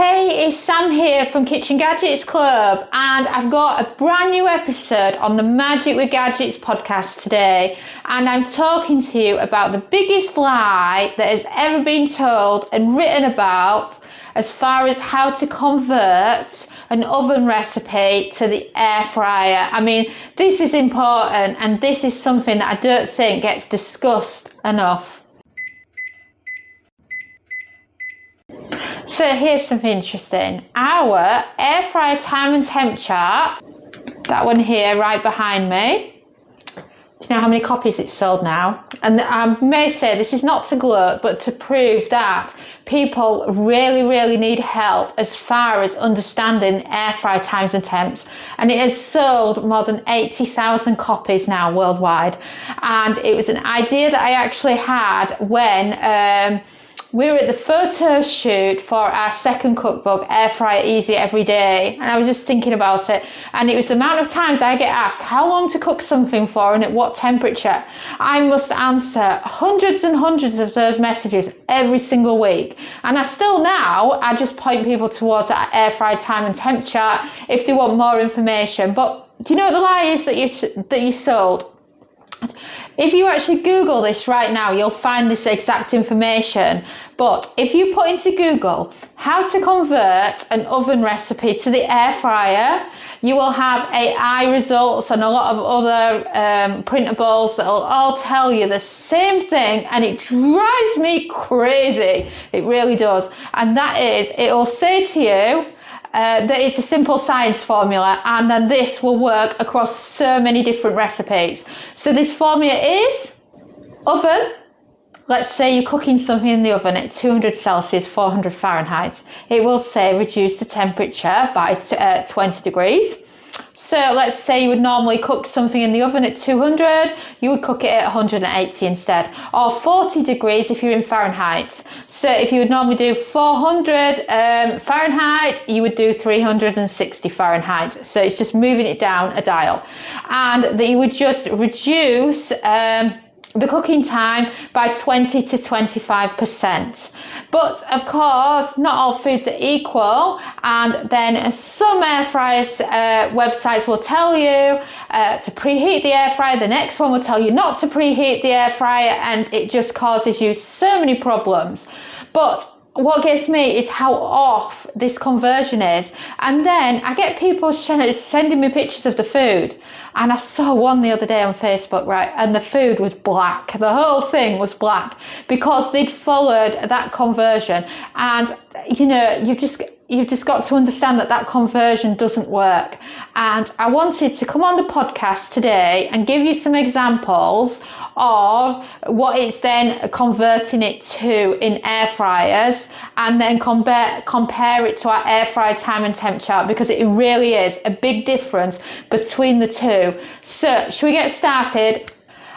Hey, it's Sam here from Kitchen Gadgets Club, and I've got a brand new episode on the Magic with Gadgets podcast today, and I'm talking to you about the biggest lie that has ever been told and written about as far as how to convert an oven recipe to the air fryer. I mean, this is important, and this is something that I don't think gets discussed enough. So here's something interesting. Our air fryer time and temp chart, that one here right behind me, do you know how many copies it's sold now? And I may say this is not to gloat, but to prove that people really need help as far as understanding air fryer times and temps. And it has sold more than 80,000 copies now worldwide. And it was an idea that I actually had when we were at the photo shoot for our second cookbook, Air Fryer Easy Every Day, and I was just thinking about it, and it was the amount of times I get asked how long to cook something for and at what temperature. I must answer hundreds and hundreds of those messages every single week, and I just point people towards our air fryer time and temp chart if they want more information. But do you know what the lie is that you sold? If you actually Google this right now, you'll find this exact information. But if you put into Google how to convert an oven recipe to the air fryer, you will have AI results and a lot of other printables that will all tell you the same thing, and it drives me crazy. It really does. And that is, it will say to you that it's a simple science formula, and then this will work across so many different recipes. So this formula is oven. Let's say you're cooking something in the oven at 200 Celsius, 400 Fahrenheit. It will say reduce the temperature by 20 degrees. So let's say you would normally cook something in the oven at 200, you would cook it at 180 instead, or 40 degrees if you're in Fahrenheit. So if you would normally do 400 Fahrenheit, you would do 360 Fahrenheit. So it's just moving it down a dial. And that you would just reduce the cooking time by 20 to 25%. But of course, not all foods are equal, and then some air fryers websites will tell you to preheat the air fryer, the next one will tell you not to preheat the air fryer, and it just causes you so many problems. But what gets me is how off this conversion is. And then I get people sending me pictures of the food. And I saw one the other day on Facebook, right? And the food was black. The whole thing was black because they'd followed that conversion. And, you know, you've just got to understand that conversion doesn't work. And I wanted to come on the podcast today and give you some examples of what it's then converting it to in air fryers, and then compare it to our air fryer time and temp chart, because it really is a big difference between the two. So should we get started?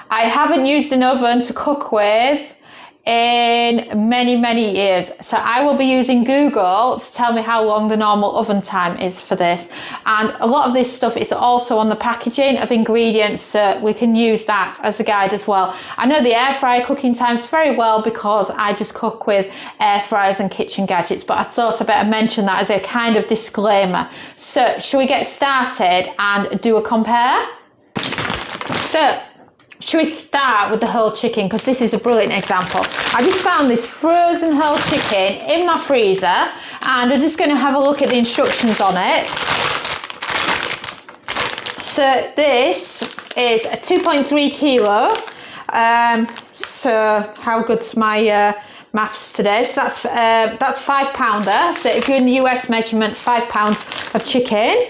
I haven't used an oven to cook with in many years, so I will be using Google to tell me how long the normal oven time is for this. And a lot of this stuff is also on the packaging of ingredients, so we can use that as a guide as well. I know the air fryer cooking times very well because I just cook with air fryers and kitchen gadgets, but I thought I better mention that as a kind of disclaimer. So shall we get started and do a compare? So should we start with the whole chicken, because this is a brilliant example. I just found this frozen whole chicken in my freezer, and we're just going to have a look at the instructions on it. So this is a 2.3 kilo. So how good's my maths today? So that's 5 pounder. So if you're in the US measurements, 5 pounds of chicken.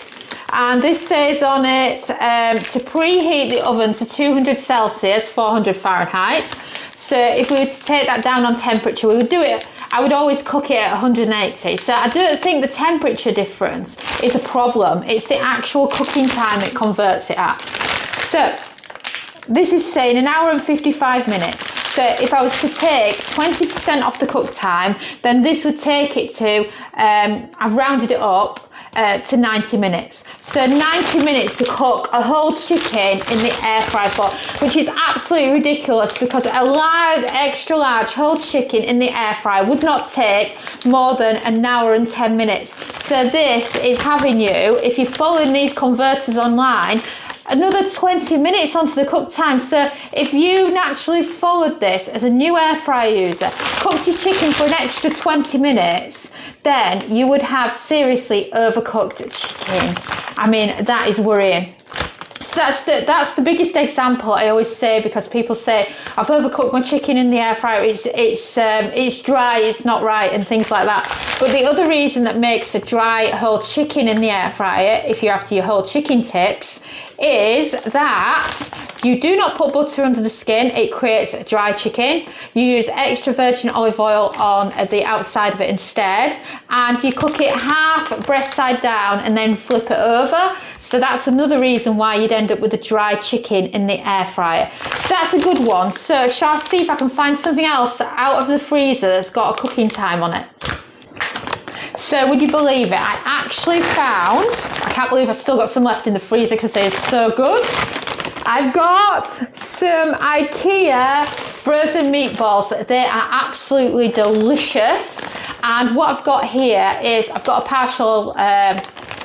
And this says on it to preheat the oven to 200 Celsius, 400 Fahrenheit. So if we were to take that down on temperature, we would do it. I would always cook it at 180. So I don't think the temperature difference is a problem. It's the actual cooking time it converts it at. So this is saying 1 hour and 55 minutes. So if I was to take 20% off the cook time, then this would take it to, I've rounded it up, to 90 minutes. So 90 minutes to cook a whole chicken in the air fryer for, which is absolutely ridiculous because a large, extra large whole chicken in the air fryer would not take more than an hour and 10 minutes. So this is having you, if you're following these converters online, another 20 minutes onto the cook time. So if you naturally followed this as a new air fryer user, cooked your chicken for an extra 20 minutes, then you would have seriously overcooked chicken. I mean, that is worrying. So that's the biggest example I always say, because people say I've overcooked my chicken in the air fryer, it's dry, it's not right, and things like that. But the other reason that makes a dry whole chicken in the air fryer, if you're after your whole chicken tips, is that you do not put butter under the skin. It creates a dry chicken. You use extra virgin olive oil on the outside of it instead, and you cook it half breast side down and then flip it over. So that's another reason why you'd end up with a dry chicken in the air fryer. So that's a good one. So shall I see if I can find something else out of the freezer that's got a cooking time on it? So would you believe it? I actually found, I can't believe I've still got some left in the freezer because they're so good. I've got some IKEA frozen meatballs. They are absolutely delicious. And what I've got here is, I've got a partial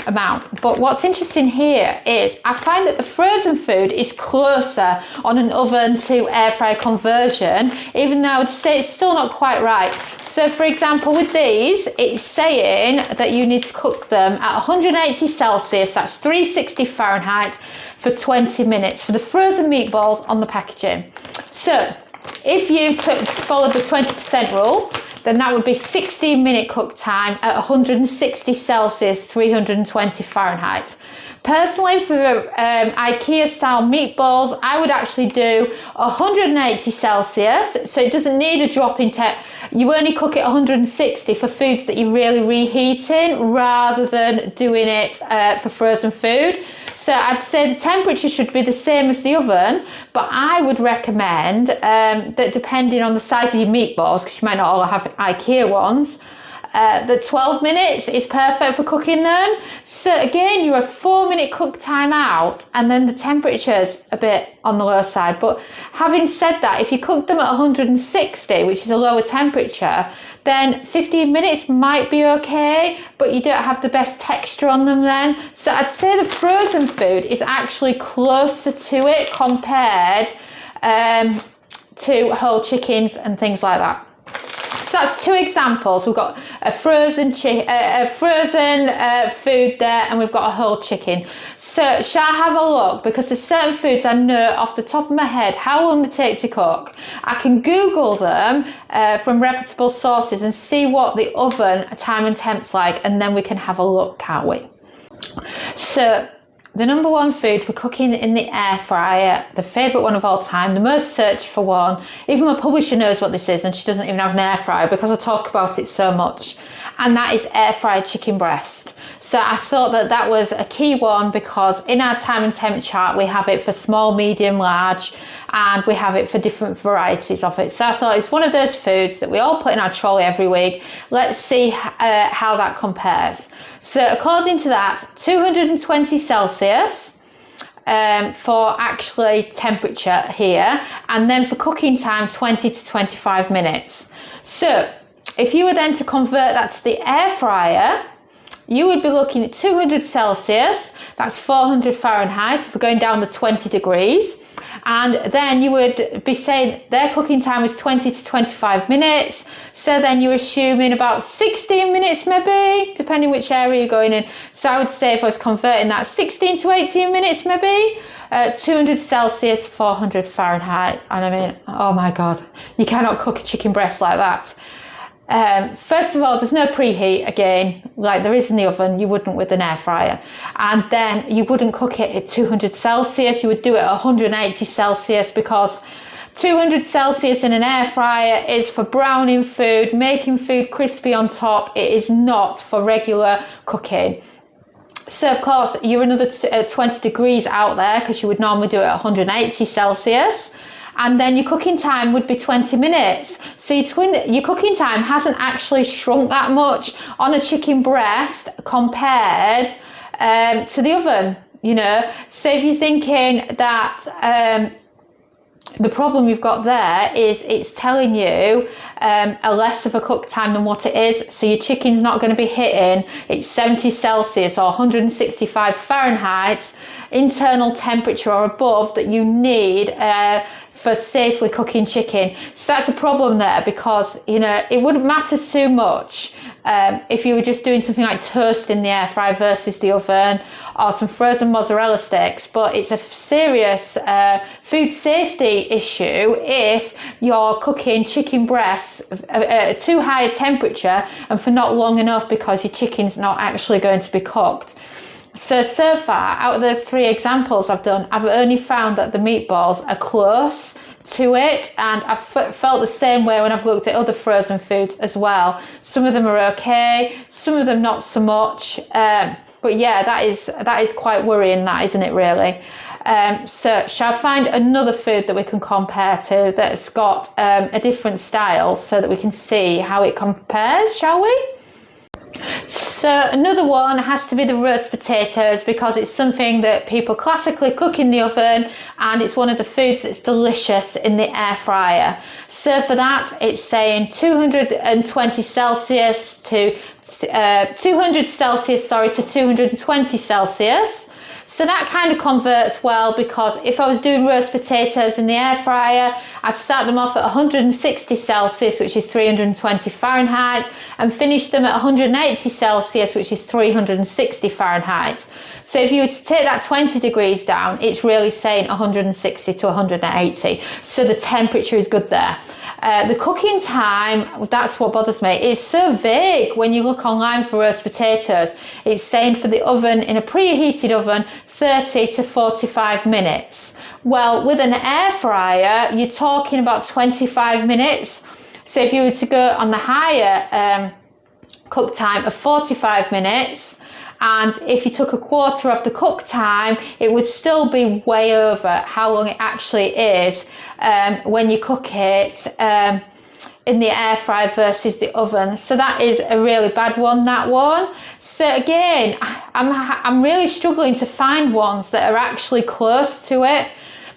amount. But what's interesting here is I find that the frozen food is closer on an oven to air fryer conversion, even though I would say it's still not quite right. So for example, with these, it's saying that you need to cook them at 180 Celsius, that's 360 Fahrenheit, for 20 minutes for the frozen meatballs on the packaging. So if you followed the 20% rule, then that would be 16-minute cook time at 160 Celsius, 320 Fahrenheit. Personally, for IKEA style meatballs, I would actually do 180 Celsius, so it doesn't need a drop in temp. You only cook it 160 for foods that you're really reheating, rather than doing it for frozen food. So I'd say the temperature should be the same as the oven, but I would recommend that depending on the size of your meatballs, because you might not all have IKEA ones, the 12 minutes is perfect for cooking them. So again, you're a 4-minute cook time out, and then the temperature's a bit on the low side. But having said that, if you cook them at 160, which is a lower temperature, then 15 minutes might be okay, but you don't have the best texture on them then. So I'd say the frozen food is actually closer to it compared to whole chickens and things like that. So that's two examples. We've got a frozen food there, and we've got a whole chicken. So shall I have a look? Because there's certain foods I know off the top of my head how long they take to cook. I can Google them from reputable sources and see what the oven time and temp's like, and then we can have a look, can't we? So the number one food for cooking in the air fryer, the favourite one of all time, the most searched for one. Even my publisher knows what this is, and she doesn't even have an air fryer because I talk about it so much. And that is air fried chicken breast. So I thought that that was a key one, because in our time and temp chart, we have it for small, medium, large, and we have it for different varieties of it. So I thought it's one of those foods that we all put in our trolley every week. Let's see how that compares. So according to that, 220 Celsius for actually temperature here, and then for cooking time, 20 to 25 minutes. So if you were then to convert that to the air fryer, you would be looking at 200 Celsius, that's 400 Fahrenheit, if we're going down the 20 degrees. And then you would be saying their cooking time is 20 to 25 minutes. So then you're assuming about 16 minutes maybe, depending which area you're going in. So I would say if I was converting that, 16 to 18 minutes maybe, 200 Celsius, 400 Fahrenheit. And I mean, oh my God, you cannot cook a chicken breast like that. First of all, there's no preheat again, like there is in the oven. You wouldn't with an air fryer. And then you wouldn't cook it at 200 Celsius, you would do it at 180 Celsius, because 200 Celsius in an air fryer is for browning food, making food crispy on top. It is not for regular cooking. So of course you're another 20 degrees out there, because you would normally do it at 180 Celsius. and then your cooking time would be 20 minutes. So your cooking time hasn't actually shrunk that much on a chicken breast compared to the oven, you know. So if you're thinking that the problem you've got there is it's telling you a less of a cook time than what it is. So your chicken's not going to be hitting its 70 Celsius or 165 Fahrenheit internal temperature or above that you need for safely cooking chicken. So that's a problem there, because, you know, it wouldn't matter so much if you were just doing something like toast in the air fryer versus the oven, or some frozen mozzarella sticks, but it's a serious food safety issue if you're cooking chicken breasts at too high a temperature and for not long enough, because your chicken's not actually going to be cooked. So far, out of those 3 examples I've done, I've only found that the meatballs are close to it, and I've felt the same way when I've looked at other frozen foods as well. Some of them are okay, some of them not so much, but yeah, that is quite worrying, that, isn't it, really? So shall I find another food that we can compare to that's got a different style so that we can see how it compares, shall we? So another one has to be the roast potatoes, because it's something that people classically cook in the oven, and it's one of the foods that's delicious in the air fryer. So for that, it's saying 220 Celsius to 200 Celsius, to 220 Celsius. So that kind of converts well, because if I was doing roast potatoes in the air fryer, I'd start them off at 160 Celsius, which is 320 Fahrenheit, and finish them at 180 Celsius, which is 360 Fahrenheit. So if you were to take that 20 degrees down, it's really saying 160 to 180. So the temperature is good there. The cooking time, that's what bothers me. It's so vague when you look online for roast potatoes. It's saying for the oven, in a preheated oven, 30 to 45 minutes. Well, with an air fryer, you're talking about 25 minutes. So if you were to go on the higher cook time of 45 minutes, and if you took a quarter of the cook time, it would still be way over how long it actually is when you cook it in the air fryer versus the oven. So that is a really bad one, that one. So again, I'm really struggling to find ones that are actually close to it.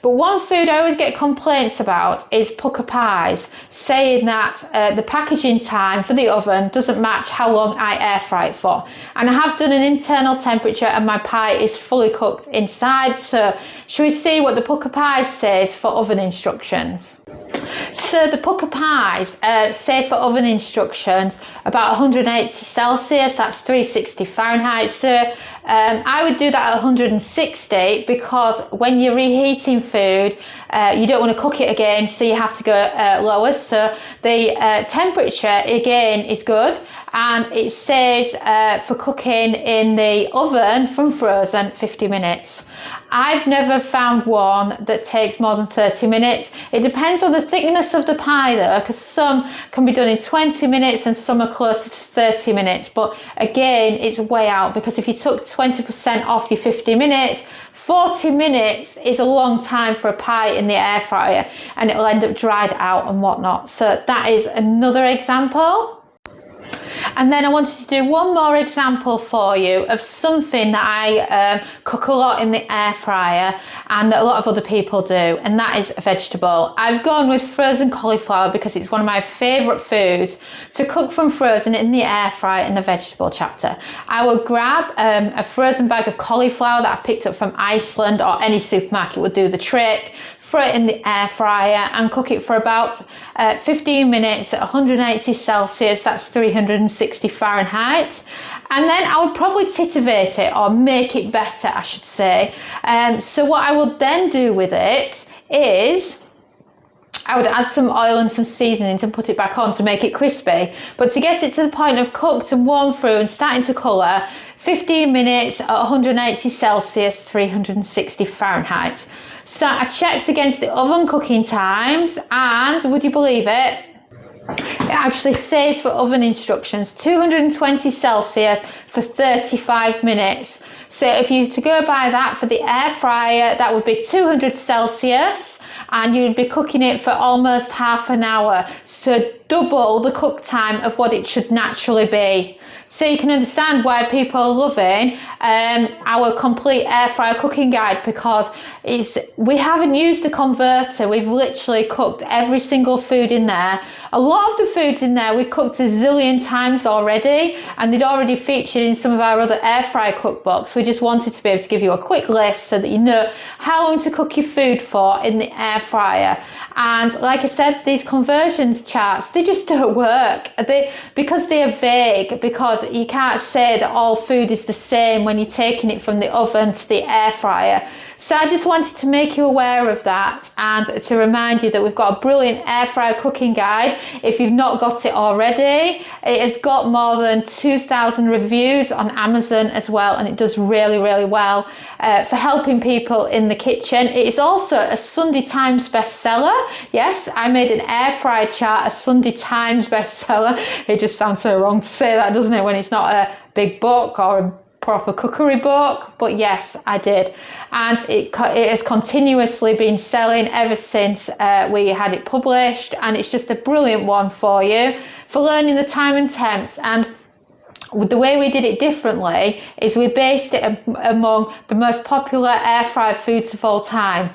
But one food I always get complaints about is pucker pies, saying that the packaging time for the oven doesn't match how long I air fry it for. And I have done an internal temperature and my pie is fully cooked inside. So shall we see what the pucker pies says for oven instructions? So the pucker pies say for oven instructions about 180 Celsius, that's 360 Fahrenheit. So I would do that at 160, because when you're reheating food, you don't want to cook it again, so you have to go lower. So the temperature again is good, and it says for cooking in the oven from frozen 50 minutes. I've never found one that takes more than 30 minutes. It depends on the thickness of the pie though, because some can be done in 20 minutes and some are closer to 30 minutes. But again, it's way out, because if you took 20% off your 50 minutes, 40 minutes is a long time for a pie in the air fryer, and it'll end up dried out and whatnot. So that is another example. And then I wanted to do one more example for you of something that I cook a lot in the air fryer, and that a lot of other people do, and that is a vegetable. I've gone with frozen cauliflower because it's one of my favourite foods to cook from frozen in the air fryer in the vegetable chapter. I will grab a frozen bag of cauliflower that I've picked up from Iceland, or any supermarket will do the trick. Throw it in the air fryer and cook it for about 15 minutes at 180 Celsius, that's 360 Fahrenheit. And then I would probably titivate it, or make it better, I should say. So what I will then do with it is I would add some oil and some seasonings and put it back on to make it crispy. But to get it to the point of cooked and warm through and starting to colour, 15 minutes at 180 Celsius, 360 Fahrenheit. So I checked against the oven cooking times, and would you believe it? It actually says for oven instructions 220 Celsius for 35 minutes. So if you were to go by that for the air fryer, that would be 200 Celsius, and you'd be cooking it for almost half an hour, so double the cook time of what it should naturally be. So you can understand why people are loving our complete air fryer cooking guide, because we haven't used a converter. We've literally cooked every single food in there. A lot of the foods in there we've cooked a zillion times already, and they'd already featured in some of our other air fryer cookbooks. We just wanted to be able to give you a quick list so that you know how long to cook your food for in the air fryer. And like I said, these conversions charts, they just don't work. Because they are vague, because you can't say that all food is the same when you're taking it from the oven to the air fryer. So I just wanted to make you aware of that, and to remind you that we've got a brilliant air fryer cooking guide. If you've not got it already, it has got more than 2,000 reviews on Amazon as well, and it does really, really well for helping people in the kitchen. It is also a Sunday Times bestseller. Yes, I made an air fryer chart a Sunday Times bestseller. It just sounds so wrong to say that, doesn't it, when it's not a big book or a proper cookery book? But yes, I did, and it has continuously been selling ever since we had it published, and it's just a brilliant one for you for learning the time and temps. And the way we did it differently is we based it among the most popular air fryer foods of all time.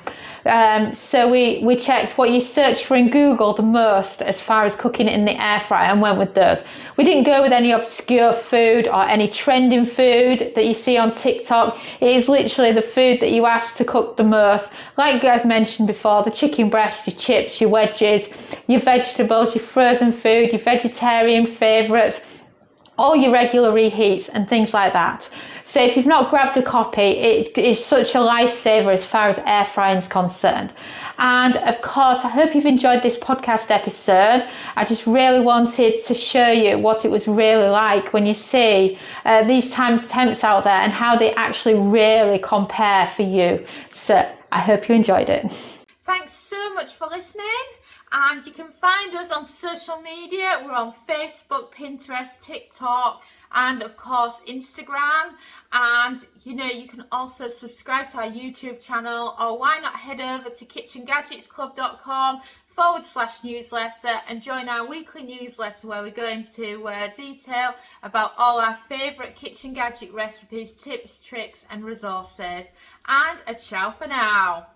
So we checked what you search for in Google the most as far as cooking it in the air fryer, and went with those. We didn't go with any obscure food or any trending food that you see on TikTok. It is literally the food that you ask to cook the most. Like I've mentioned before, the chicken breast, your chips, your wedges, your vegetables, your frozen food, your vegetarian favourites, all your regular reheats and things like that. So if you've not grabbed a copy, it is such a lifesaver as far as air frying is concerned. And of course, I hope you've enjoyed this podcast episode. I just really wanted to show you what it was really like when you see these time temps out there, and how they actually really compare for you. So I hope you enjoyed it. Thanks so much for listening. And you can find us on social media. We're on Facebook, Pinterest, TikTok, and of course Instagram. And you can also subscribe to our YouTube channel, or why not head over to KitchenGadgetsClub.com/newsletter and join our weekly newsletter, where we go into detail about all our favourite kitchen gadget recipes, tips, tricks and resources. And a ciao for now.